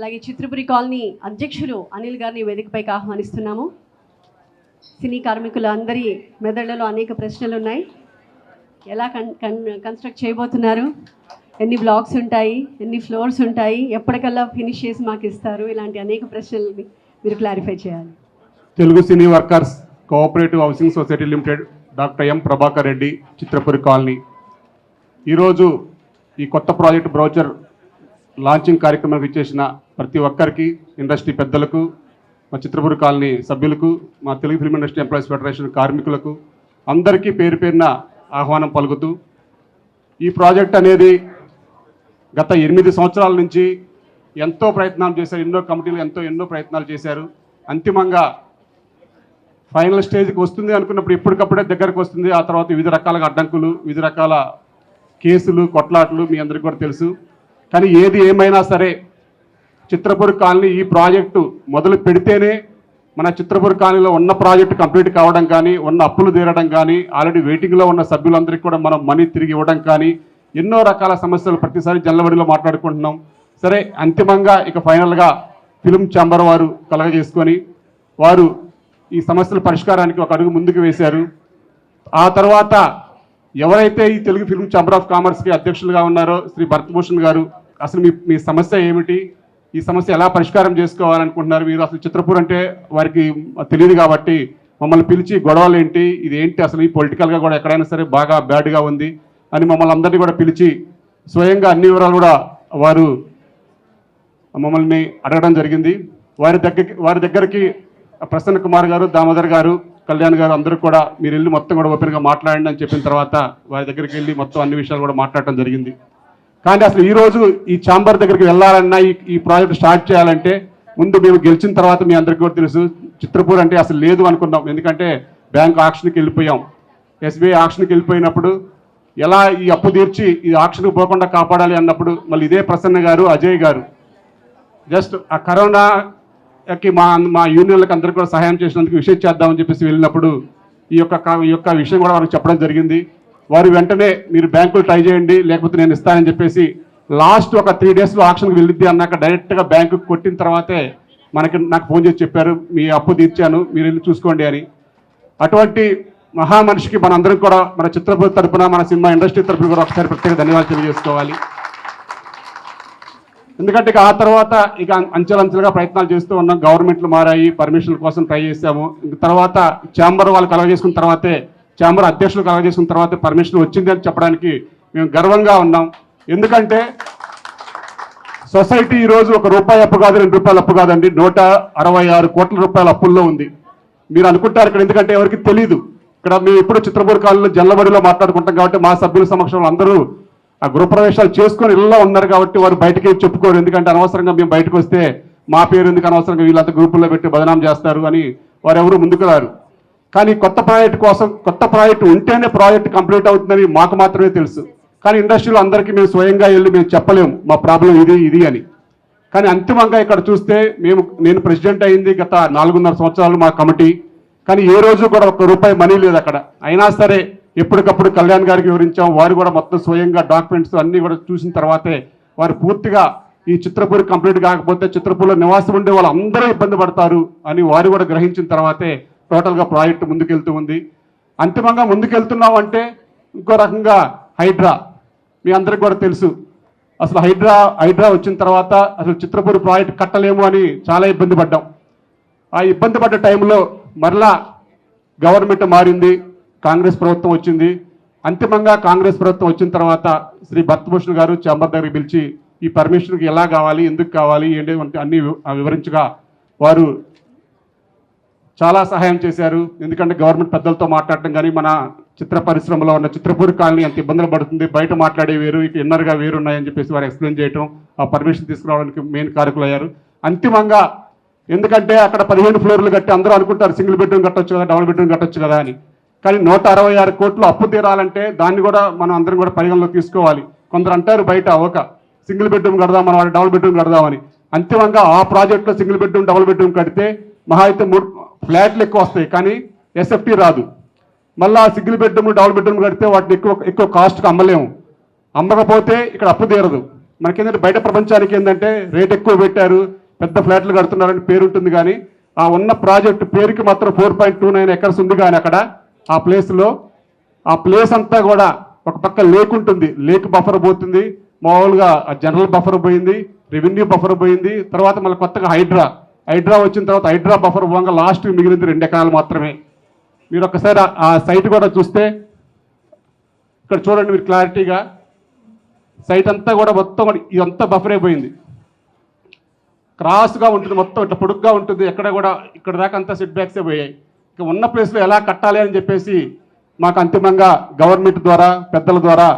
అలాగే చిత్రపురి కాలనీ అధ్యక్షులు అనిల్ గారిని వేదికపైకి ఆహ్వానిస్తున్నాము. సినీ కార్మికుల అందరి మెదళ్లలో అనేక ప్రశ్నలు ఉన్నాయి. ఎలా కన్స్ట్రక్ట్ చేయబోతున్నారు, ఎన్ని బ్లాక్స్ ఉంటాయి, ఎన్ని ఫ్లోర్స్ ఉంటాయి, ఎప్పటికల్లా ఫినిష్ చేసి మాకు ఇస్తారు, ఇలాంటి అనేక ప్రశ్నలు మీరు క్లారిఫై చేయాలి. తెలుగు సినీ workers cooperative housing society limited, doctor M Prabhakar Reddy, Chitrapuri colony. ఈరోజు ఈ కొత్త ప్రాజెక్ట్ బ్రౌచర్ లాంచింగ్ కార్యక్రమానికి ఇచ్చేసిన ప్రతి ఒక్కరికి, ఇండస్ట్రీ పెద్దలకు, మా చిత్రపురి కాలనీ సభ్యులకు, మా Telugu film industry employees federation కార్మికులకు అందరికీ పేరు పేరున ఆహ్వానం పలుకుతూ, ఈ ప్రాజెక్ట్ అనేది గత 8 సంవత్సరాల నుంచి ఎంతో ప్రయత్నాలు చేశారు. ఎన్నో కమిటీలు ఎన్నో ప్రయత్నాలు చేశారు. అంతిమంగా ఫైనల్ స్టేజ్కి వస్తుంది అనుకున్నప్పుడు ఎప్పటికప్పుడే దగ్గరకు వస్తుంది. ఆ తర్వాత వివిధ రకాల అడ్డంకులు, వివిధ రకాల కేసులు, కొట్లాట్లు మీ అందరికీ కూడా తెలుసు. కానీ ఏది ఏమైనా సరే చిత్రపురి కాలనీ ఈ ప్రాజెక్టు మొదలు పెడితేనే మన చిత్రపురి కాలనీలో ఉన్న ప్రాజెక్టు కంప్లీట్ కావడం కానీ, ఉన్న అప్పులు తీరడం కానీ, ఆల్రెడీ వెయిటింగ్లో ఉన్న సభ్యులందరికీ కూడా మనం మనీ తిరిగి ఇవ్వడం కానీ, ఎన్నో రకాల సమస్యలు ప్రతిసారి జనవరిలో మాట్లాడుకుంటున్నాం. సరే, అంతిమంగా ఇక ఫైనల్గా ఫిల్మ్ ఛాంబర్ వారు కలగజేసుకొని వారు ఈ సమస్యల పరిష్కారానికి ఒక అడుగు ముందుకు వేశారు. ఆ తర్వాత ఎవరైతే ఈ తెలుగు ఫిల్మ్ ఛాంబర్ ఆఫ్ కామర్స్కి అధ్యక్షులుగా ఉన్నారో శ్రీ భరతభూషణ్ గారు, అసలు మీ సమస్య ఏమిటి, ఈ సమస్య ఎలా పరిష్కారం చేసుకోవాలనుకుంటున్నారు మీరు, అసలు చిత్రపూర్ అంటే వారికి తెలియదు కాబట్టి మమ్మల్ని పిలిచి గొడవలు ఏంటి, ఇది ఏంటి, అసలు ఈ పొలిటికల్గా కూడా ఎక్కడైనా సరే బాగా బ్యాడ్గా ఉంది అని మమ్మల్ని అందరినీ కూడా పిలిచి స్వయంగా అన్ని వివరాలు కూడా వారు మమ్మల్ని అడగడం జరిగింది. వారి దగ్గరికి ప్రసన్న కుమార్ గారు, దామోదర్ గారు, కళ్యాణ్ గారు అందరూ కూడా మీరు వెళ్ళి మొత్తం కూడా ఓపెన్గా మాట్లాడండి అని చెప్పిన తర్వాత వారి దగ్గరికి వెళ్ళి మొత్తం అన్ని విషయాలు కూడా మాట్లాడటం జరిగింది. కానీ అసలు ఈరోజు ఈ ఛాంబర్ దగ్గరికి వెళ్ళాలన్నా, ఈ ప్రాజెక్ట్ స్టార్ట్ చేయాలంటే ముందు మేము గెలిచిన తర్వాత మీ అందరికీ కూడా తెలుసు చిత్రపూర్ అంటే అసలు లేదు అనుకున్నాం. ఎందుకంటే బ్యాంక్ ఆక్షన్కి వెళ్ళిపోయాం, ఎస్బీఐ ఆక్షన్కి వెళ్ళిపోయినప్పుడు ఎలా ఈ అప్పు తీర్చి ఈ ఆక్షన్కి పోకుండా కాపాడాలి అన్నప్పుడు మళ్ళీ ఇదే ప్రసన్న గారు, అజయ్ గారు జస్ట్ ఆ కరోనాకి మా యూనియన్లకు అందరికీ కూడా సహాయం చేసినందుకు విషయం చేద్దామని చెప్పేసి వెళ్ళినప్పుడు ఈ యొక్క విషయం కూడా వారికి చెప్పడం జరిగింది. వారు వెంటనే మీరు బ్యాంకులు ట్రై చేయండి లేకపోతే నేను ఇస్తానని చెప్పేసి లాస్ట్ ఒక 3 డేస్లో ఆక్షన్కి వెళ్ళిద్ది అన్నాక డైరెక్ట్గా బ్యాంకుకి కొట్టిన తర్వాతే నాకు ఫోన్ చేసి చెప్పారు మీ అప్పు తీర్చాను, మీరు వెళ్ళి చూసుకోండి అని. అటువంటి మహా మనిషికి మనందరం కూడా మన చిత్రపూర్ తరఫున, మన సినిమా ఇండస్ట్రీ తరఫున కూడా ఒకసారి ప్రత్యేక ధన్యవాదాలు తెలియజేసుకోవాలి. ఎందుకంటే ఇక ఆ తర్వాత ఇక అంచెలంచెలుగా ప్రయత్నాలు చేస్తూ ఉన్నాం. గవర్నమెంట్లు మారాయి, పర్మిషన్ల కోసం ట్రై చేసాము. తర్వాత ఛాంబర్ వాళ్ళు కలగజేసుకున్న తర్వాతే, ఛాంబర్ అధ్యక్షులు కలగజేసుకున్న తర్వాత పర్మిషన్ వచ్చింది అని చెప్పడానికి మేము గర్వంగా ఉన్నాం. ఎందుకంటే సొసైటీ ఈరోజు ₹1 అప్పు కాదు, ₹2 అప్పు కాదండి, 166 కోట్ల రూపాయల అప్పుల్లో ఉంది. మీరు అనుకుంటారు ఇక్కడ, ఎందుకంటే ఎవరికి తెలీదు. ఇక్కడ మేము ఇప్పుడు చిత్రపూర్ కాలనీలో జల్లబడిలో మాట్లాడుకుంటాం కాబట్టి మా సభ్యుల సమక్షంలో అందరూ ఆ గృహప్రవేశాలు చేసుకొని ఇళ్ళలో ఉన్నారు కాబట్టి వారు బయటకి చెప్పుకోరు. ఎందుకంటే అనవసరంగా మేము బయటకు వస్తే మా పేరు ఎందుకు అనవసరంగా వీళ్ళంతా గ్రూపుల్లో పెట్టి బదనాం చేస్తారు అని వారు ఎవరు ముందుకు రారు. కానీ కొత్త ప్రాజెక్ట్ ఉంటేనే ప్రాజెక్ట్ కంప్లీట్ అవుతుందని మాకు మాత్రమే తెలుసు. కానీ ఇండస్ట్రీలో అందరికీ మేము స్వయంగా వెళ్ళి మేము చెప్పలేము మా ప్రాబ్లం ఇది అని. కానీ అంతిమంగా ఇక్కడ చూస్తే నేను ప్రెసిడెంట్ అయింది గత 4.5 సంవత్సరాలు మా కమిటీ. కానీ ఏ రోజు కూడా ₹1 మనీ లేదు అక్కడ. అయినా సరే ఎప్పటికప్పుడు కళ్యాణ్ గారికి వివరించాం. వారు కూడా మొత్తం స్వయంగా డాక్యుమెంట్స్ అన్నీ కూడా చూసిన తర్వాతే వారు పూర్తిగా ఈ చిత్రపూర్ కంప్లీట్ కాకపోతే చిత్రపూర్లో నివాసం ఉండే వాళ్ళు అందరూ ఇబ్బంది పడతారు అని వారు కూడా గ్రహించిన తర్వాతే టోటల్గా ప్రాజెక్ట్ ముందుకెళ్తూ ఉంది. అంతిమంగా ముందుకెళ్తున్నాం అంటే ఇంకో రకంగా హైడ్రా మీ అందరికి కూడా తెలుసు. అసలు హైడ్రా వచ్చిన తర్వాత అసలు చిత్రపూర్ ప్రాజెక్ట్ కట్టలేము అని చాలా ఇబ్బంది పడ్డాం. ఆ ఇబ్బంది పడ్డ టైంలో మరలా గవర్నమెంట్ మారింది, కాంగ్రెస్ ప్రభుత్వం వచ్చింది. అంతిమంగా కాంగ్రెస్ ప్రభుత్వం వచ్చిన తర్వాత శ్రీ భరతభూషణ్ గారు ఛాంబర్ దగ్గరికి పిలిచి ఈ పర్మిషన్కి ఎలా కావాలి, ఎందుకు కావాలి, ఏంటి అన్ని వివరించగా వారు చాలా సహాయం చేశారు. ఎందుకంటే గవర్నమెంట్ పెద్దలతో మాట్లాడటం కానీ, మన చిత్ర పరిశ్రమలో ఉన్న చిత్రపూర్ కాలనీ అంత ఇబ్బందులు పడుతుంది, బయట మాట్లాడే వేరు, ఇక ఇన్నర్గా వేరు ఉన్నాయని చెప్పేసి వారు ఎక్స్ప్లెయిన్ చేయడం, ఆ పర్మిషన్ తీసుకురావడానికి మెయిన్ కారకులయ్యారు. అంతిమంగా ఎందుకంటే అక్కడ 15 ఫ్లోర్లు కట్టి అందరూ అనుకుంటారు సింగిల్ బెడ్రూమ్ కట్టొచ్చు కదా, డబుల్ బెడ్రూమ్ కట్టొచ్చు కదా అని. కానీ 166 కోట్లు అప్పు తీరాలంటే దాన్ని కూడా మనం అందరం కూడా పరిగణలో తీసుకోవాలి. కొందరు అంటారు బయట ఒక సింగిల్ బెడ్రూమ్ కడదాం, మన వాడు డబుల్ బెడ్రూమ్ కడదామని. అంతిమంగా ఆ ప్రాజెక్టులో సింగిల్ బెడ్రూమ్, డబుల్ బెడ్రూమ్ కడితే మహా అయితే 3 ఫ్లాట్లు ఎక్కువ వస్తాయి, కానీ ఎస్ఎఫ్టీ రాదు. మళ్ళీ ఆ సింగిల్ బెడ్రూమ్, డబుల్ బెడ్రూమ్ కడితే వాటిని ఎక్కువ కాస్ట్కి అమ్మలేము. అమ్మకపోతే ఇక్కడ అప్పు తీరదు. మనకేంటంటే బయట ప్రపంచానికి ఏంటంటే రేట్ ఎక్కువ పెట్టారు, పెద్ద ఫ్లాట్లు కడుతున్నారని పేరు ఉంటుంది, కానీ ఆ ఉన్న ప్రాజెక్టు పేరుకి మాత్రం 4.29 ఎకర్స్ ఉంది. కానీ అక్కడ ఆ ప్లేస్లో ఆ ప్లేస్ అంతా కూడా ఒక పక్క లేక్ ఉంటుంది, లేక్ బఫర్ పోతుంది, మామూలుగా జనరల్ బఫర్ పోయింది, రెవెన్యూ బఫర్ పోయింది, తర్వాత మళ్ళీ కొత్తగా హైడ్రా వచ్చిన తర్వాత హైడ్రా బఫర్ పోగా లాస్ట్ మిగిలింది 2 ఎకరాలు మాత్రమే. మీరు ఒక్కసారి ఆ సైట్ కూడా చూస్తే ఇక్కడ చూడండి మీరు క్లారిటీగా, సైట్ అంతా కూడా మొత్తం ఇదంతా బఫర్ అయిపోయింది, క్రాస్గా ఉంటుంది, మొత్తం ఇట్లా పొడుగ్గా ఉంటుంది, ఎక్కడ కూడా ఇక్కడ దాకా అంతా సెట్ బ్యాక్సే పోయాయి. ఇక ఉన్న ప్లేస్లో ఎలా కట్టాలి అని చెప్పేసి మాకు అంతిమంగా గవర్నమెంట్ ద్వారా పెద్దల ద్వారా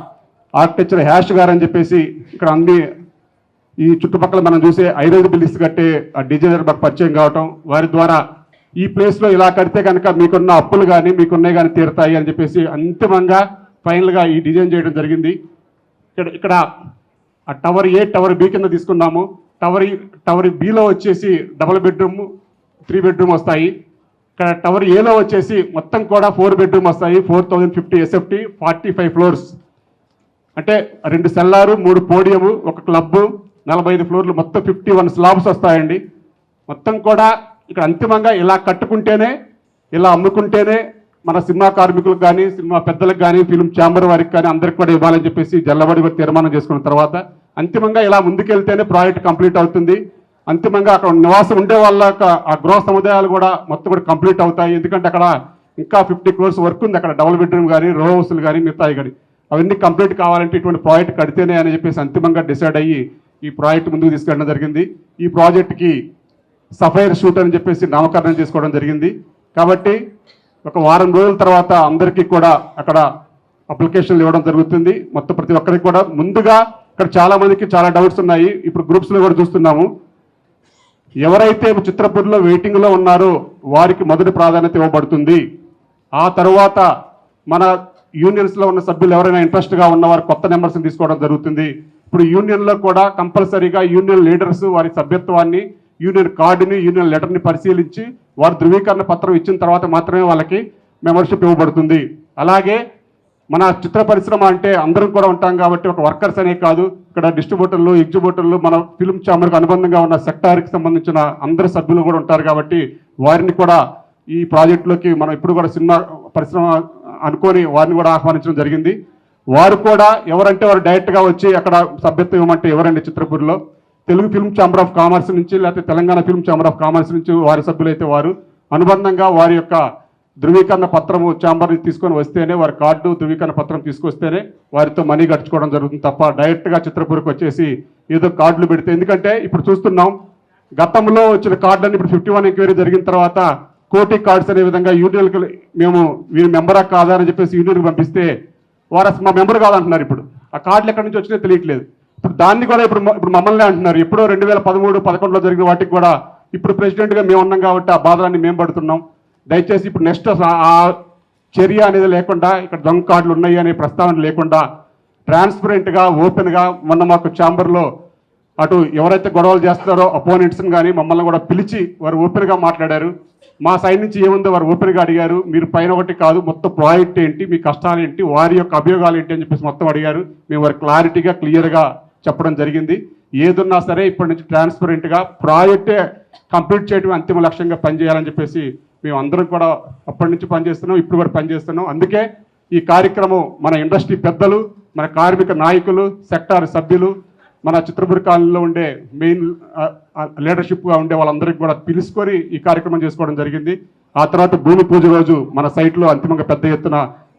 ఆర్కిటెక్చర్ హ్యాష్ గారు అని చెప్పేసి ఇక్కడ అన్ని ఈ చుట్టుపక్కల మనం చూసే ఐరైజ్ బిల్డింగ్స్ కట్టే ఆ డిజైనర్ మాకు పరిచయం కావటం, వారి ద్వారా ఈ ప్లేస్లో ఇలా కడితే కనుక మీకున్న అప్పులు కానీ మీకున్నవి కానీ తీరుతాయి అని చెప్పేసి అంతిమంగా ఫైనల్గా ఈ డిజైన్ చేయడం జరిగింది. ఇక్కడ ఆ టవర్ ఏ టవర్ బి కింద తీసుకున్నాము. టవర్ బిలో వచ్చేసి డబుల్ బెడ్రూమ్ 3 బెడ్రూమ్ వస్తాయి. ఇక్కడ టవర్ ఏలో వచ్చేసి మొత్తం కూడా 4 బెడ్రూమ్ వస్తాయి. 4050 ఎస్ఎఫ్టీ, 45 ఫ్లోర్స్, అంటే 2 సెల్లారు, 3 పోడియము, 1 క్లబ్, 45 ఫ్లోర్లు, మొత్తం 51 స్లాబ్స్ వస్తాయండి. మొత్తం కూడా ఇక్కడ అంతిమంగా ఇలా కట్టుకుంటేనే, ఇలా అమ్ముకుంటేనే మన సినిమా కార్మికులకు కానీ సినిమా పెద్దలకు కానీ ఫిల్మ్ ఛాంబర్ వారికి కానీ అందరికి కూడా ఇవ్వాలని చెప్పేసి జల్లబడి తీర్మానం చేసుకున్న తర్వాత అంతిమంగా ఇలా ముందుకెళ్తేనే ప్రాజెక్ట్ కంప్లీట్ అవుతుంది. అంతిమంగా అక్కడ నివాసం ఉండే వాళ్ళ ఆ గృహ సముదాయాలు కూడా మొత్తం కూడా కంప్లీట్ అవుతాయి. ఎందుకంటే అక్కడ ఇంకా 50 crores వర్క్ ఉంది. అక్కడ డబుల్ బెడ్రూమ్ కానీ రో హౌస్లు కానీ మిగతాయి కానీ అవన్నీ కంప్లీట్ కావాలంటే ఇటువంటి ప్రాజెక్ట్ కడితేనే అని చెప్పేసి అంతిమంగా డిసైడ్ అయ్యి ఈ ప్రాజెక్ట్ ముందుకు తీసుకెళ్ళడం జరిగింది. ఈ ప్రాజెక్ట్కి సఫైర్ షూట్ అని చెప్పేసి నామకరణం చేసుకోవడం జరిగింది. కాబట్టి ఒక వారం రోజుల తర్వాత అందరికీ కూడా అక్కడ అప్లికేషన్లు ఇవ్వడం జరుగుతుంది. మొత్తం ప్రతి ఒక్కరికి కూడా ముందుగా ఇక్కడ చాలా మందికి చాలా డౌట్స్ ఉన్నాయి. ఇప్పుడు గ్రూప్స్లో కూడా చూస్తున్నాము. ఎవరైతే చిత్రపూర్లో వెయిటింగ్లో ఉన్నారో వారికి మొదటి ప్రాధాన్యత ఇవ్వబడుతుంది. ఆ తర్వాత మన యూనియన్స్లో ఉన్న సభ్యులు ఎవరైనా ఇంట్రెస్ట్గా ఉన్నవారు కొత్త నెంబర్స్ని తీసుకోవడం జరుగుతుంది. ఇప్పుడు యూనియన్లో కూడా కంపల్సరీగా యూనియన్ లీడర్స్ వారి సభ్యత్వాన్ని, యూనియన్ కార్డుని, యూనియన్ లెటర్ని పరిశీలించి వారు ధృవీకరణ పత్రం ఇచ్చిన తర్వాత మాత్రమే వాళ్ళకి మెంబర్షిప్ ఇవ్వబడుతుంది. అలాగే మన చిత్ర పరిశ్రమ అంటే అందరం కూడా ఉంటాం కాబట్టి ఒక వర్కర్స్ అనే కాదు, ఇక్కడ డిస్ట్రిబ్యూటర్లు, ఎగ్జిబ్యూటర్లు, మన ఫిల్మ్ ఛాంబర్కి అనుబంధంగా ఉన్న సెక్టార్కి సంబంధించిన అందరు సభ్యులు కూడా ఉంటారు. కాబట్టి వారిని కూడా ఈ ప్రాజెక్టులోకి మనం ఇప్పుడు కూడా సినిమా పరిశ్రమ అనుకొని వారిని కూడా ఆహ్వానించడం జరిగింది. వారు కూడా ఎవరంటే వారు డైరెక్ట్గా వచ్చి అక్కడ సభ్యత్వం ఇవ్వమంటే ఎవరండి, చిత్రపూర్లో Telugu Film Chamber of Commerce నుంచి లేకపోతే Telangana Film Chamber of Commerce నుంచి వారి సభ్యులైతే వారు అనుబంధంగా వారి యొక్క ధృవీకరణ పత్రము ఛాంబర్ని తీసుకొని వస్తేనే, వారి కార్డు ధృవీకరణ పత్రం తీసుకొస్తేనే వారితో మనీ కట్టుకోవడం జరుగుతుంది తప్ప డైరెక్ట్గా చిత్రపూర్కి వచ్చేసి ఏదో కార్డులు పెడితే, ఎందుకంటే ఇప్పుడు చూస్తున్నాం గతంలో వచ్చిన కార్డులని ఇప్పుడు 51 ఎంక్వైరీ జరిగిన తర్వాత కోటి కార్డ్స్ అనే విధంగా యూనియన్కి మేము వీరి మెంబరా కాదా అని చెప్పేసి యూనియన్కి పంపిస్తే వారు మా మెంబర్ కాదంటున్నారు. ఇప్పుడు ఆ కార్డులు ఎక్కడి నుంచి వచ్చినా తెలియట్లేదు. ఇప్పుడు దాన్ని కూడా ఇప్పుడు మమ్మల్ని అంటున్నారు. ఎప్పుడో 2013-11లో జరిగిన వాటికి కూడా ఇప్పుడు ప్రెసిడెంట్గా మేము ఉన్నాం కాబట్టి ఆ బాధలన్నీ మేము పడుతున్నాం. దయచేసి ఇప్పుడు నెక్స్ట్ ఆ చర్య అనేది లేకుండా, ఇక్కడ దొంగ కార్డులు ఉన్నాయి అనే ప్రస్తావన లేకుండా ట్రాన్స్పరెంట్గా, ఓపెన్గా మొన్న మాకు ఛాంబర్లో అటు ఎవరైతే గొడవలు చేస్తారో అపోనెంట్స్ని కానీ మమ్మల్ని కూడా పిలిచి వారు ఓపెన్గా మాట్లాడారు. మా సైడ్ నుంచి ఏముందో వారు ఓపెన్గా అడిగారు. మీరు పైన ఒకటి కాదు, మొత్తం ప్రాజెక్ట్ ఏంటి, మీ కష్టాలు ఏంటి, వారి యొక్క అభియోగాలు ఏంటి అని చెప్పేసి మొత్తం అడిగారు. మేము వారి క్లారిటీగా క్లియర్గా చెప్పడం జరిగింది. ఏదున్నా సరే ఇప్పటి నుంచి ట్రాన్స్పరెంట్గా ప్రాజెక్టే కంప్లీట్ చేయడం అంతిమ లక్ష్యంగా పనిచేయాలని చెప్పేసి మేము అందరం కూడా అప్పటి నుంచి పనిచేస్తున్నాం, ఇప్పుడు కూడా పనిచేస్తున్నాం. అందుకే ఈ కార్యక్రమం మన ఇండస్ట్రీ పెద్దలు, మన కార్మిక నాయకులు, సెక్టార్ సభ్యులు, మన చిత్రపూర్ కాలనీలో ఉండే మెయిన్ లీడర్షిప్గా ఉండే వాళ్ళందరికీ కూడా పిలుచుకొని ఈ కార్యక్రమం చేసుకోవడం జరిగింది. ఆ తర్వాత భూమి పూజ రోజు మన సైట్లో అంతిమంగా పెద్ద ఎత్తున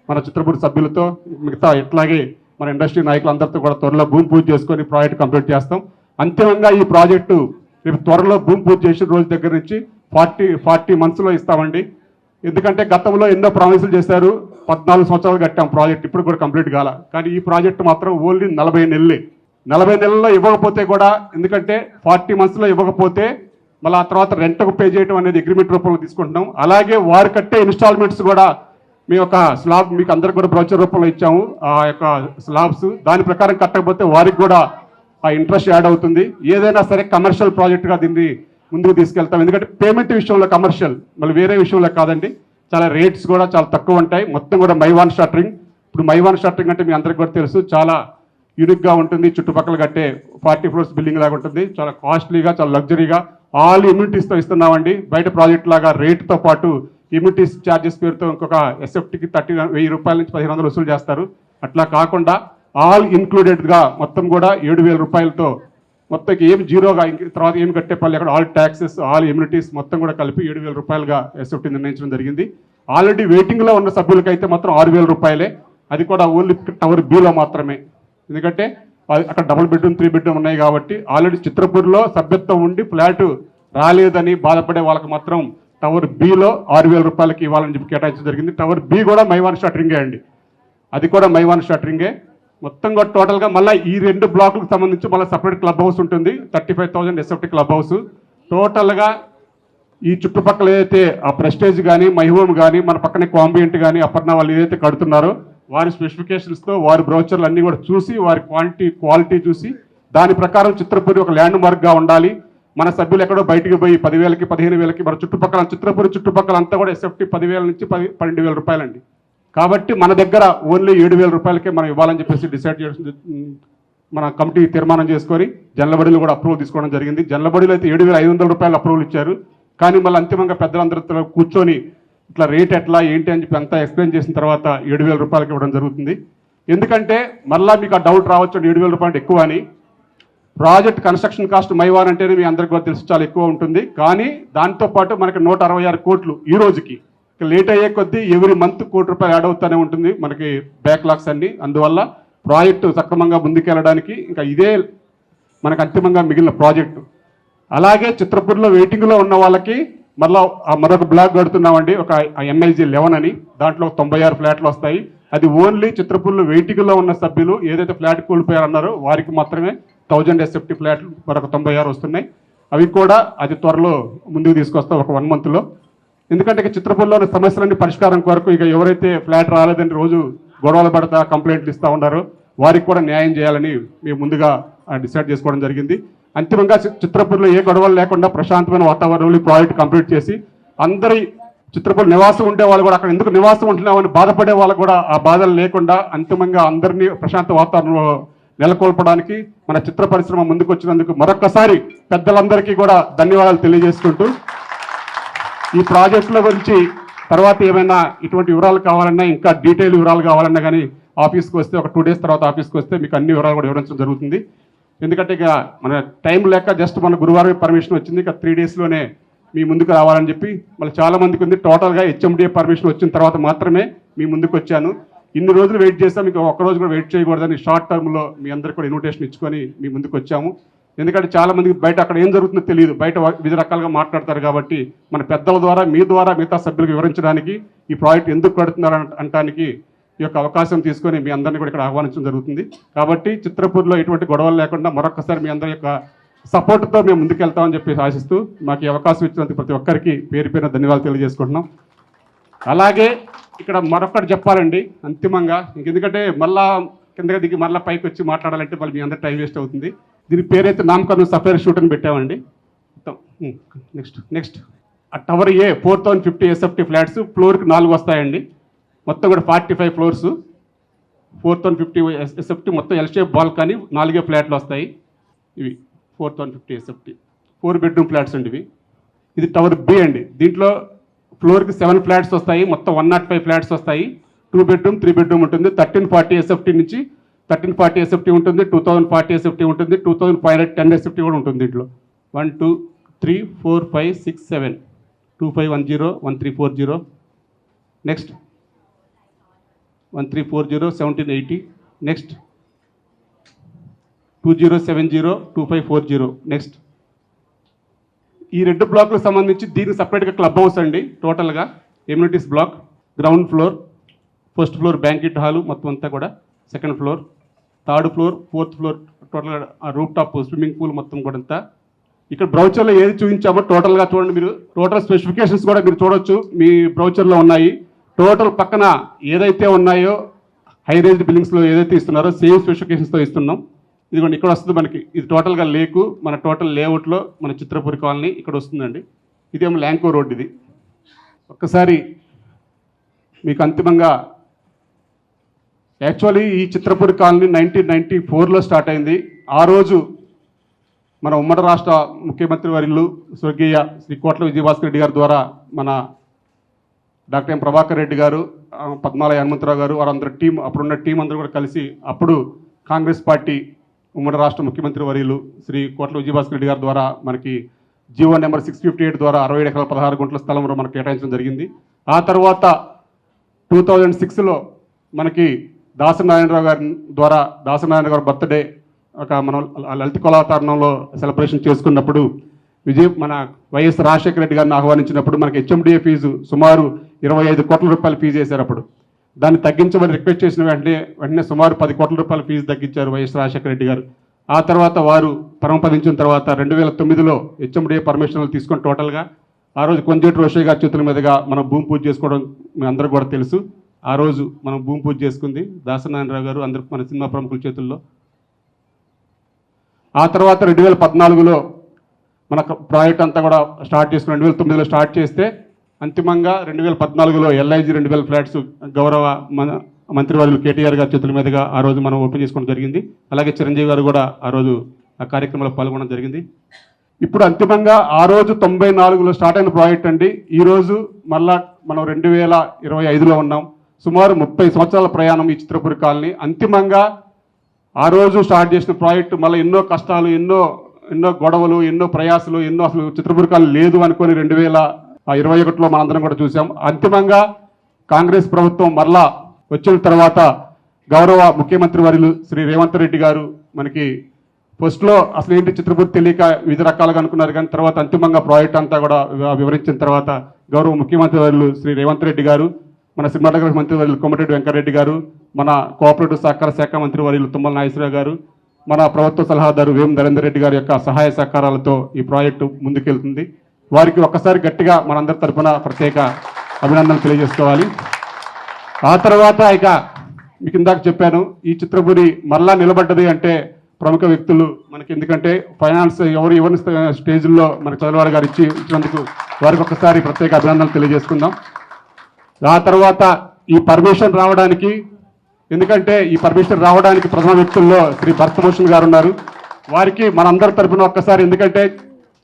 మన చిత్రపూర్ సభ్యులతో మిగతా ఇట్లాగే మన ఇండస్ట్రీ నాయకులందరితో కూడా త్వరలో భూమి పూజ చేసుకొని ప్రాజెక్ట్ కంప్లీట్ చేస్తాం. అంతిమంగా ఈ ప్రాజెక్టు రేపు త్వరలో భూమి పూజ చేసిన రోజు దగ్గర నుంచి 40 monthsలో ఇస్తామండి. ఎందుకంటే గతంలో ఎన్నో ప్రామిసులు చేశారు. 14 సంవత్సరాలు కట్టాం ప్రాజెక్ట్, ఇప్పుడు కూడా కంప్లీట్ కాల. కానీ ఈ ప్రాజెక్టు మాత్రం ఓన్లీ 40 నెలలే. 40 నెలల్లో ఇవ్వకపోతే కూడా, ఎందుకంటే 40 monthsలో ఇవ్వకపోతే మళ్ళీ ఆ తర్వాత రెంట్కు పే చేయడం అనేది అగ్రిమెంట్ రూపంలో తీసుకుంటున్నాం. అలాగే వారు కట్టే ఇన్స్టాల్మెంట్స్ కూడా మీ యొక్క స్లాబ్ మీకు అందరికి కూడా బ్రౌచర్ రూపంలో ఇచ్చాము. ఆ యొక్క స్లాబ్స్ దాని ప్రకారం కట్టకపోతే వారికి కూడా ఆ ఇంట్రెస్ట్ యాడ్ అవుతుంది. ఏదైనా సరే కమర్షియల్ ప్రాజెక్ట్గా దీన్ని ముందుకు తీసుకెళ్తాం. ఎందుకంటే పేమెంట్ విషయంలో కమర్షియల్, మళ్ళీ వేరే విషయంలో కాదండి. చాలా రేట్స్ కూడా చాలా తక్కువ ఉంటాయి. మొత్తం కూడా మైవాన్ షట్టరింగ్. ఇప్పుడు మైవాన్ షట్టరింగ్ అంటే మీ అందరికి కూడా తెలుసు, చాలా యూనిక్గా ఉంటుంది. చుట్టుపక్కల కట్టే 40 ఫ్లోర్స్ బిల్డింగ్ లాగా ఉంటుంది. చాలా కాస్ట్లీగా, చాలా లగ్జరీగా ఆల్ ఇమ్యూనిటీస్తో ఇస్తున్నామండి. బయట ప్రాజెక్ట్ లాగా రేటుతో పాటు ఇమ్యూనిటీస్ ఛార్జెస్ పేరుతో ఇంకొక ఎస్ఎఫ్టీకి 1000 రూపాయల నుంచి 1500 వసూలు చేస్తారు. అట్లా కాకుండా ఆల్ ఇన్క్లూడెడ్గా మొత్తం కూడా 7000 రూపాయలతో మొత్తం ఏం జీరోగా తర్వాత ఏం కట్టే పని అక్కడ ఆల్ ట్యాక్సెస్ ఆల్ ఇమ్యూనిటీస్ మొత్తం కూడా కలిపి 7000 రూపాయలుగా ఎస్ఎఫ్టీ నిర్ణయించడం జరిగింది. ఆల్రెడీ వెయిటింగ్లో ఉన్న సభ్యులకైతే మాత్రం 6000 రూపాయలే. అది కూడా ఓన్లీ టవర్ బిలో మాత్రమే. ఎందుకంటే అక్కడ డబుల్ బెడ్రూమ్ 3 బెడ్రూమ్ ఉన్నాయి కాబట్టి ఆల్రెడీ చిత్రపూర్లో సభ్యత్వం ఉండి ఫ్లాట్ రాలేదని బాధపడే వాళ్ళకి మాత్రం టవర్ బిలో 6000 రూపాయలకి ఇవ్వాలని చెప్పి కేటాయించడం జరిగింది. టవర్ బి కూడా మైవాన్ షటరింగే అండి. అది కూడా మైవాన్ షటరింగే. మొత్తం కూడా టోటల్గా మళ్ళీ ఈ 2 బ్లాకులకు సంబంధించి మళ్ళీ సపరేట్ క్లబ్ హౌస్ ఉంటుంది. 35,000 ఎస్ఎఫ్టీ క్లబ్ హౌస్. టోటల్గా ఈ చుట్టుపక్కల ఏదైతే ఆ ప్రెస్టేజ్ కానీ మైహోమ్ కానీ మన పక్కనే కాంబియంట్ కానీ అపర్ణ వాళ్ళు ఏదైతే కడుతున్నారో వారి స్పెసిఫికేషన్స్తో వారి బ్రౌచర్లు అన్నీ కూడా చూసి వారి క్వాలిటీ చూసి దాని ప్రకారం చిత్రపూరి ఒక ల్యాండ్ మార్క్గా ఉండాలి. మన సభ్యులు ఎక్కడో బయటికి పోయి 10,000కి 15,000కి మన చుట్టుపక్కల చిత్రపూరి చుట్టుపక్కల అంతా కూడా ఎస్ఎఫ్టీ 10,000 నుంచి 12,000 రూపాయలండి. కాబట్టి మన దగ్గర ఓన్లీ 7,000 రూపాయలకే మనం ఇవ్వాలని చెప్పేసి డిసైడ్ చేసి మన కమిటీ తీర్మానం చేసుకొని జనలబడిలో కూడా అప్రూవల్ తీసుకోవడం జరిగింది. జనలబడిలో అయితే 7,500 రూపాయలు అప్రూవల్ ఇచ్చారు. కానీ మళ్ళీ అంతిమంగా పెద్దలందరితో కూర్చొని ఇట్లా రేట్ ఎట్లా ఏంటి అని చెప్పి అంతా ఎక్స్ప్లెయిన్ చేసిన తర్వాత 7,000 రూపాయలకి ఇవ్వడం జరుగుతుంది. ఎందుకంటే మళ్ళీ మీకు ఆ డౌట్ రావచ్చు 7,000 రూపాయలు ఎక్కువ అని. ప్రాజెక్ట్ కన్స్ట్రక్షన్ కాస్ట్ మైవాన్ అంటేనే మీ అందరికీ కూడా తెలుసు చాలా ఎక్కువ ఉంటుంది. కానీ దాంతోపాటు మనకి 166 కోట్లు ఈ రోజుకి లేట్ అయ్యే కొద్దీ ఎవ్రీ మంత్ ₹1 కోటి యాడ్ అవుతూనే ఉంటుంది మనకి బ్యాక్లాగ్స్ అన్ని. అందువల్ల ప్రాజెక్టు సక్రమంగా ముందుకెళ్ళడానికి ఇంకా ఇదే మనకు అంతిమంగా మిగిలిన ప్రాజెక్టు. అలాగే చిత్రపూర్లో వెయిటింగ్లో ఉన్న వాళ్ళకి మళ్ళీ మరొక బ్లాక్ కడుతున్నామండి, ఒక ఎంఐజీ 11 అని. దాంట్లో 96 ఫ్లాట్లు వస్తాయి. అది ఓన్లీ చిత్రపూర్లో వెయిటింగ్లో ఉన్న సభ్యులు ఏదైతే ఫ్లాట్ కోల్పోయారన్నారో వారికి మాత్రమే 1000 ఎస్ఎఫ్టీ ఫ్లాట్లు మరొక 96 వస్తున్నాయి. అవి కూడా అది త్వరలో ముందుకు తీసుకొస్తాం ఒక 1 మంత్లో. ఎందుకంటే ఇక చిత్రపూర్లోని సమస్యలన్నీ పరిష్కారం కొరకు ఇక ఎవరైతే ఫ్లాట్ రాలేదని రోజు గొడవలు పడతా కంప్లైంట్లు ఇస్తూ ఉన్నారో వారికి కూడా న్యాయం చేయాలని మేము ముందుగా డిసైడ్ చేసుకోవడం జరిగింది. అంతిమంగా చిత్రపూర్లో ఏ గొడవలు లేకుండా ప్రశాంతమైన వాతావరణంలో ఈ ప్రాజెక్ట్ కంప్లీట్ చేసి అందరి చిత్రపూర్ నివాసం ఉండే వాళ్ళు కూడా అక్కడ ఎందుకు నివాసం ఉంటున్నామని బాధపడే వాళ్ళకు కూడా ఆ బాధలు లేకుండా అంతిమంగా అందరినీ ప్రశాంత వాతావరణంలో నెలకొల్పడానికి మన చిత్ర పరిశ్రమ ముందుకు వచ్చినందుకు మరొక్కసారి పెద్దలందరికీ కూడా ధన్యవాదాలు తెలియజేసుకుంటూ ఈ ప్రాజెక్టుల గురించి తర్వాత ఏమైనా ఇటువంటి వివరాలు కావాలన్నా ఇంకా డీటెయిల్ వివరాలు కావాలన్నా కానీ ఆఫీస్కి వస్తే ఒక 2 డేస్ తర్వాత ఆఫీస్కి వస్తే మీకు అన్ని వివరాలు కూడా వివరించడం జరుగుతుంది. ఎందుకంటే ఇక మన టైం లేక జస్ట్ మన గురువారం పర్మిషన్ వచ్చింది. ఇక 3 డేస్లోనే మీ ముందుకు రావాలని చెప్పి మళ్ళీ చాలామందికి ఉంది. టోటల్గా హెచ్ఎండిఏ పర్మిషన్ వచ్చిన తర్వాత మాత్రమే మీ ముందుకు వచ్చాను. ఇన్ని రోజులు వెయిట్ చేస్తాం, మీకు ఒక్కరోజు కూడా వెయిట్ చేయకూడదని షార్ట్ టర్మ్లో మీ అందరికీ కూడా ఇన్విటేషన్ ఇచ్చుకొని మీ ముందుకు వచ్చాము. ఎందుకంటే చాలామందికి బయట అక్కడ ఏం జరుగుతుందో తెలియదు, బయట వివిధ రకాలుగా మాట్లాడతారు. కాబట్టి మన పెద్దల ద్వారా మీ ద్వారా మిగతా సభ్యులకు వివరించడానికి ఈ ప్రాజెక్ట్ ఎందుకు కడుతున్నారు అనడానికి ఈ యొక్క అవకాశం తీసుకొని మీ అందరినీ కూడా ఇక్కడ ఆహ్వానించడం జరుగుతుంది. కాబట్టి చిత్రపూర్లో ఎటువంటి గొడవలు లేకుండా మరొకసారి మీ అందరి యొక్క సపోర్ట్తో మేము ముందుకెళ్తామని చెప్పి ఆశిస్తూ మాకు ఈ అవకాశం ఇచ్చినందుకు ప్రతి ఒక్కరికి పేరు పేరున ధన్యవాదాలు తెలియజేసుకుంటున్నాం. అలాగే ఇక్కడ మరొకటి చెప్పాలండి అంతిమంగా, ఎందుకంటే మళ్ళా కిందగా దిగి మళ్ళీ పైకి వచ్చి మాట్లాడాలంటే మళ్ళీ మీ అందరి టైం వేస్ట్ అవుతుంది. దీని పేరైతే నామకరణం సఫైర్ షూట్ అని పెట్టామండి. నెక్స్ట్ ఆ టవర్ ఏ 4050 ఎస్ఎఫ్టీ ఫ్లాట్స్ ఫ్లోర్కి 4 వస్తాయండి. మొత్తం కూడా 45 ఫ్లోర్స్ 4050 ఎస్ఎఫ్టీ మొత్తం ఎల్ షేప్ బాల్కనీ 4 ఫ్లాట్లు వస్తాయి. ఇవి 4050 ఎస్ఎఫ్టీ 4 బెడ్రూమ్ ఫ్లాట్స్ అండి ఇవి. ఇది టవర్ బి అండి. దీంట్లో ఫ్లోర్కి 7 ఫ్లాట్స్ వస్తాయి, మొత్తం 105 ఫ్లాట్స్ వస్తాయి. 2 బెడ్రూమ్ 3 బెడ్రూమ్ ఉంటుంది. 1340 ఎస్ఎఫ్టీ నుంచి 1340 ఎస్ఎఫ్టీ ఉంటుంది, 2040 ఎస్ఎఫ్టీ ఉంటుంది, 2510 ఎస్ఎఫ్టీ కూడా ఉంటుంది. దీంట్లో 1 2 3 4 5 6 7 2510 1340 నెక్స్ట్ 1340 1780 నెక్స్ట్ 2070 2540 నెక్స్ట్. ఈ 2 బ్లాక్లకు సంబంధించి దీనికి సపరేట్గా క్లబ్ హౌస్ అండి. టోటల్గా amenities block, ground floor, first floor banquet hall మొత్తం అంతా కూడా, second floor, third floor, fourth floor, total roof top swimming pool మొత్తం కూడా అంతా. ఇక్కడ బ్రౌచర్లో ఏది చూపించామో టోటల్గా చూడండి మీరు. టోటల్ స్పెసిఫికేషన్స్ కూడా మీరు చూడొచ్చు, మీ బ్రౌచర్లో ఉన్నాయి. టోటల్ పక్కన ఏదైతే ఉన్నాయో హై రేంజ్ బిల్డింగ్స్లో ఏదైతే ఇస్తున్నారో సేమ్ స్పెసిఫికేషన్స్తో ఇస్తున్నాం. ఇదిగోండి ఇక్కడ వస్తుంది మనకి. ఇది టోటల్గా లేకు మన టోటల్ లేఅవుట్లో మన చిత్రపూరి కాలనీ ఇక్కడ వస్తుందండి. ఇదేమో ల్యాంకో రోడ్. ఇది ఒక్కసారి మీకు అంతిమంగా యాక్చువల్లీ ఈ చిత్రపూరి కాలనీ 1994లో స్టార్ట్ అయింది. ఆ రోజు మన ఉమ్మడి రాష్ట్ర ముఖ్యమంత్రి వర్యులు స్వర్గీయ శ్రీ కోట్ల విజయభాస్కర్ రెడ్డి గారి ద్వారా మన డాక్టర్ ఎం ప్రభాకర్ రెడ్డి గారు, పద్మాలయ హనుమంతరావు గారు, వారందరూ టీం, అప్పుడున్న టీం అందరూ కూడా కలిసి అప్పుడు కాంగ్రెస్ పార్టీ ఉమ్మడి రాష్ట్ర ముఖ్యమంత్రి వర్యులు శ్రీ కోట్ల విజయభాస్కర్ రెడ్డి గారి ద్వారా మనకి జీవో నెంబర్ 658 ద్వారా 67 ఎకరాల 16 గుంటల స్థలం మనకు కేటాయించడం జరిగింది. ఆ తర్వాత 2006లో మనకి దాసనారాయణరావు గారి ద్వారా దాసనారాయణ గారి బర్త్డే ఒక మనం లలిత కళాతరణంలో సెలబ్రేషన్ చేసుకున్నప్పుడు మన వైఎస్ రాజశేఖర రెడ్డి గారిని ఆహ్వానించినప్పుడు మనకి హెచ్ఎండిఏ ఫీజు సుమారు 25 కోట్ల రూపాయలు ఫీజు వేశారు. అప్పుడు దాన్ని తగ్గించమని రిక్వెస్ట్ చేసిన వెంటనే సుమారు 10 కోట్ల రూపాయల ఫీజు తగ్గించారు వైఎస్ రాజశేఖర రెడ్డి గారు. ఆ తర్వాత వారు పరమపదించిన తర్వాత 2009లో హెచ్ఎండిఏ పర్మిషన్లు తీసుకొని టోటల్గా ఆ రోజు కొంజేటి రోషయ్య గారి చేతుల మీదుగా మనం భూమి పూజ చేసుకోవడం మీ అందరూ కూడా తెలుసు. ఆ రోజు మనం భూమి పూజ చేసుకుంది దాసనారాయణరావు గారు, అందరూ మన సినిమా ప్రముఖుల చేతుల్లో. ఆ తర్వాత 2014లో మన ప్రాజెక్ట్ అంతా కూడా స్టార్ట్ చేసుకుని 2009లో స్టార్ట్ చేస్తే అంతిమంగా 2014లో LIG 2000 ఫ్లాట్స్ గౌరవ మంత్రివర్యులు కేటీఆర్ గారి చేతుల మీదుగా ఆ రోజు మనం ఓపెన్ చేసుకోవడం జరిగింది. అలాగే చిరంజీవి గారు కూడా ఆ రోజు ఆ కార్యక్రమంలో పాల్గొనడం జరిగింది. ఇప్పుడు అంతిమంగా ఆ రోజు 94లో స్టార్ట్ అయిన ప్రాజెక్ట్ అండి. ఈరోజు మళ్ళా మనం 2025లో ఉన్నాం. సుమారు 30 సంవత్సరాల ప్రయాణం ఈ చిత్రపూరి కాలనీ. అంతిమంగా ఆ రోజు స్టార్ట్ చేసిన ప్రాజెక్టు మళ్ళీ ఎన్నో కష్టాలు, ఎన్నో గొడవలు, ఎన్నో ప్రయాసాలు, ఎన్నో అసలు చిత్రపూరి కాలనీ లేదు అనుకొని 2021లో మనందరం కూడా చూసాం. అంతిమంగా కాంగ్రెస్ ప్రభుత్వం మరలా వచ్చిన తర్వాత గౌరవ ముఖ్యమంత్రి వర్యులు శ్రీ రేవంత్ రెడ్డి గారు మనకి ఫస్ట్లో అసలు ఏంటి చిత్రపూరి తెలియక వివిధ రకాలుగా అనుకున్నారు, కానీ తర్వాత అంతిమంగా ప్రాజెక్ట్ అంతా కూడా వివరించిన తర్వాత గౌరవ ముఖ్యమంత్రి వర్యులు శ్రీ రేవంత్ రెడ్డి గారు, మన సినిమాటోగ్రఫీ మంత్రి వర్యులు కోమటిరెడ్డి వెంకటరెడ్డి గారు, మన కోఆపరేటివ్ సహకార శాఖ మంత్రి వర్యులు తుమ్మల నాగేశ్వరరావు గారు, మన ప్రభుత్వ సలహాదారు వేం నరేందర్ రెడ్డి గారి యొక్క సహాయ సహకారాలతో ఈ ప్రాజెక్టు ముందుకెళ్తుంది. వారికి ఒక్కసారి గట్టిగా మనందరి తరఫున ప్రత్యేక అభినందనలు తెలియజేసుకోవాలి. ఆ తర్వాత ఇక మీకు ఇందాక చెప్పాను, ఈ చిత్రపూరి మరలా నిలబడ్డది అంటే ప్రముఖ వ్యక్తులు మనకి, ఎందుకంటే ఫైనాన్స్ ఎవరిని స్టేజ్లో మన చదలవాడ గారు ఇచ్చినందుకు వారికి ఒక్కసారి ప్రత్యేక అభినందనలు తెలియజేసుకుందాం. ఆ తర్వాత ఈ పర్మిషన్ రావడానికి, ఎందుకంటే ఈ పర్మిషన్ రావడానికి ప్రథమ వ్యక్తుల్లో శ్రీ భరతభూషణ్ గారు ఉన్నారు. వారికి మనందరి తరఫున ఒక్కసారి, ఎందుకంటే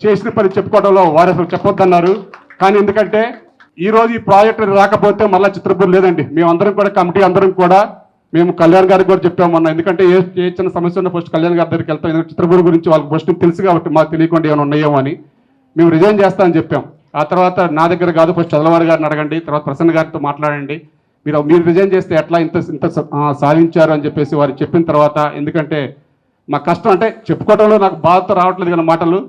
చేసిన పని చెప్పుకోవడంలో వారు అసలు చెప్పొద్దన్నారు, కానీ ఎందుకంటే ఈరోజు ఈ ప్రాజెక్టు రాకపోతే మళ్ళీ చిత్రపూరి లేదండి. మేమందరం కూడా కమిటీ అందరం కూడా మేము కళ్యాణ్ గారికి కూడా చెప్పాము మొన్న, ఎందుకంటే ఏ చిన్న సమస్య ఉన్న ఫస్ట్ కళ్యాణ్ గారి దగ్గరికి వెళ్తాం, ఎందుకంటే చిత్రపూరి గురించి వాళ్ళకి ఫస్ట్ తెలుసు కాబట్టి మాకు తెలియకుండా ఏమైనా ఉన్నాయేమో అని మేము రిజైన్ చేస్తామని చెప్పాం. ఆ తర్వాత నా దగ్గర కాదు, ఫస్ట్ చదలవారి గారిని అడగండి, తర్వాత ప్రసన్న గారితో మాట్లాడండి, మీరు రిజైన్ చేస్తే ఎట్లా ఇంత సాధించారు అని చెప్పేసి వారు చెప్పిన తర్వాత, ఎందుకంటే మా కష్టం అంటే చెప్పుకోవడంలో నాకు బాధతో రావట్లేదు కానీ మాటలు.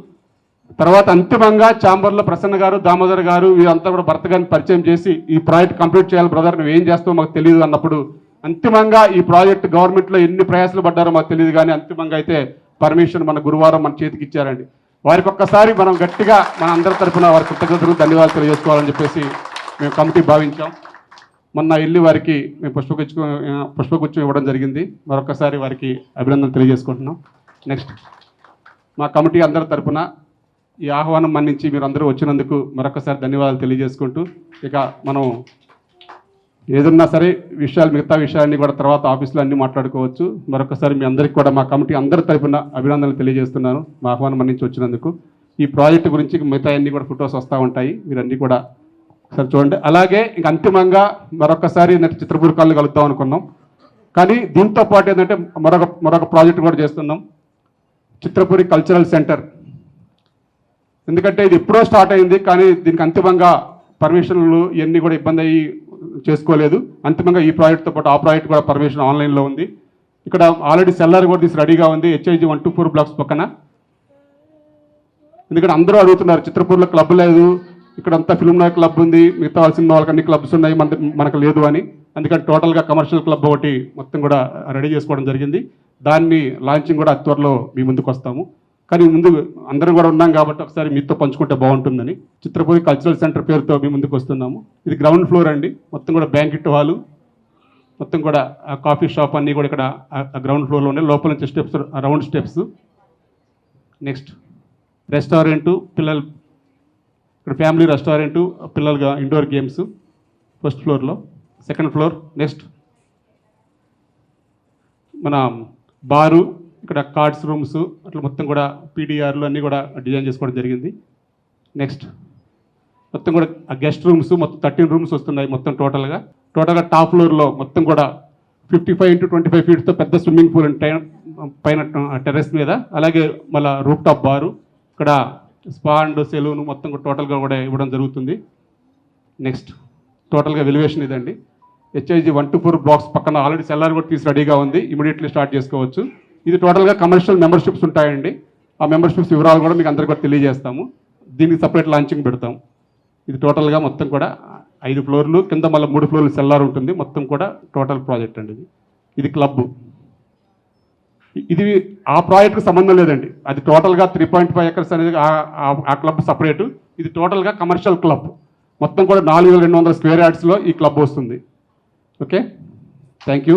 తర్వాత అంతిమంగా ఛాంబర్లో ప్రసన్న గారు, దామోదర్ గారు వీరంతా కూడా భర్త గారిని పరిచయం చేసి ఈ ప్రాజెక్ట్ కంప్లీట్ చేయాలి బ్రదర్, నువ్వు ఏం చేస్తావో మాకు తెలియదు అన్నప్పుడు అంతిమంగా ఈ ప్రాజెక్ట్ గవర్నమెంట్లో ఎన్ని ప్రయాసాలు పడ్డారో మాకు తెలియదు, కానీ అంతిమంగా అయితే పర్మిషన్ మన గురువారం మన చేతికి ఇచ్చారండి. వారికి ఒక్కసారి మనం గట్టిగా మన అందరి తరఫున వారి కృతజ్ఞతలు ధన్యవాదాలు తెలియజేసుకోవాలని చెప్పేసి మేము కమిటీ భావించాం. మొన్న వెళ్ళి వారికి మేము పుష్పగుచ్చం ఇవ్వడం జరిగింది. మరొకసారి వారికి అభినందనలు తెలియజేసుకుంటున్నాం. నెక్స్ట్ మా కమిటీ అందరి తరఫున ఈ ఆహ్వానం మన్నించి మీరు అందరూ వచ్చినందుకు మరొకసారి ధన్యవాదాలు తెలియజేసుకుంటూ, ఇక మనం ఏదన్నా సరే విషయాలు, మిగతా విషయాన్ని కూడా తర్వాత ఆఫీస్లో అన్నీ మాట్లాడుకోవచ్చు. మరొకసారి మీ అందరికీ కూడా మా కమిటీ అందరి తరఫున అభినందనలు తెలియజేస్తున్నాను మా ఆహ్వానం మన్నించి వచ్చినందుకు. ఈ ప్రాజెక్టు గురించి మిగతా అన్నీ కూడా ఫొటోస్ వస్తూ ఉంటాయి, మీరు అన్నీ కూడా ఒకసారి చూడండి. అలాగే ఇంక అంతిమంగా మరొకసారి ఏంటంటే చిత్రపూరి కాలనీ కలుద్దాం అనుకున్నాం, కానీ దీంతో పాటు ఏంటంటే మరొక ప్రాజెక్ట్ కూడా చేస్తున్నాం, చిత్రపూరి కల్చరల్ సెంటర్. ఎందుకంటే ఇది ఎప్పుడో స్టార్ట్ అయింది, కానీ దీనికి అంతిమంగా పర్మిషన్లు ఇవన్నీ కూడా ఇబ్బంది అయ్యి చేసుకోలేదు. అంతిమంగా ఈ ప్రాజెక్ట్తో పాటు ఆ ప్రాజెక్ట్ కూడా పర్మిషన్ ఆన్లైన్లో ఉంది. ఇక్కడ ఆల్రెడీ సెల్లార్ కూడా తీసి రెడీగా ఉంది HIG 124 బ్లాక్స్ పక్కన. ఎందుకంటే అందరూ అడుగుతున్నారు చిత్రపూర్లో క్లబ్ లేదు, ఇక్కడ అంతా ఫిల్మ్ నాయక్ క్లబ్ ఉంది, మిగతా సినిమా వాళ్ళకి అన్ని క్లబ్స్ ఉన్నాయి, మనకు లేదు అని. అందుకని టోటల్గా కమర్షియల్ క్లబ్ ఒకటి మొత్తం కూడా రెడీ చేసుకోవడం జరిగింది. దాన్ని లాంచింగ్ కూడా త్వరలో మీ ముందుకు వస్తాము. కానీ ముందు అందరం కూడా ఉన్నాం కాబట్టి ఒకసారి మీతో పంచుకుంటే బాగుంటుందని చిత్రపూరి కల్చరల్ సెంటర్ పేరుతో మీ ముందుకు వస్తున్నాము. ఇది గ్రౌండ్ ఫ్లోర్ అండి, మొత్తం కూడా బ్యాంకెట్ హాలు, మొత్తం కూడా కాఫీ షాప్ అన్నీ కూడా ఇక్కడ గ్రౌండ్ ఫ్లోర్లో ఉన్నాయి. లోపల నుంచి steps, round steps. Next restaurant, పిల్లలు ఇక్కడ ఫ్యామిలీ రెస్టారెంటు, పిల్లలుగా ఇండోర్ గేమ్స్ ఫస్ట్ ఫ్లోర్లో. సెకండ్ ఫ్లోర్ నెక్స్ట్ మన బారు, ఇక్కడ కార్డ్స్ రూమ్స్ అట్లా మొత్తం కూడా పీడిఆర్లు అన్నీ కూడా డిజైన్ చేసుకోవడం జరిగింది. నెక్స్ట్ మొత్తం కూడా గెస్ట్ రూమ్స్ మొత్తం 13 రూమ్స్ వస్తున్నాయి మొత్తం టోటల్గా టాప్ ఫ్లోర్లో మొత్తం కూడా 55 into 25 ఫీట్స్తో పెద్ద స్విమ్మింగ్ పూల్ పైన టెర్రస్ మీద, అలాగే మళ్ళీ రూఫ్ టాప్ బారు, ఇక్కడ స్పా అండ్ సెలూన్ మొత్తం కూడా టోటల్గా కూడా ఇవ్వడం జరుగుతుంది. నెక్స్ట్ టోటల్గా వెల్యువేషన్ ఇదండి. HIG 1 to 4 బ్లాక్స్ పక్కన ఆల్రెడీ సెల్లార్ కూడా తీసి రెడీగా ఉంది, ఇమీడియట్లీ స్టార్ట్ చేసుకోవచ్చు. ఇది టోటల్గా కమర్షియల్ మెంబర్షిప్స్ ఉంటాయండి. ఆ మెంబర్షిప్స్ వివరాలు కూడా మీకు అందరికీ కూడా తెలియజేస్తాము. దీనికి సపరేట్ లాంచింగ్ పెడతాం. ఇది టోటల్గా మొత్తం కూడా 5 ఫ్లోర్లు, కింద మళ్ళీ 3 ఫ్లోర్లు సెల్లార్ ఉంటుంది. మొత్తం కూడా టోటల్ ప్రాజెక్ట్ అండి. ఇది క్లబ్. ఇది ఆ ప్రాజెక్ట్కి సంబంధం లేదండి. అది టోటల్గా 3.5 acres అనేది ఆ క్లబ్ సపరేటు. ఇది టోటల్గా కమర్షియల్ క్లబ్. మొత్తం కూడా 4200 స్క్వేర్ యార్డ్స్లో ఈ క్లబ్ వస్తుంది. Okay, thank you.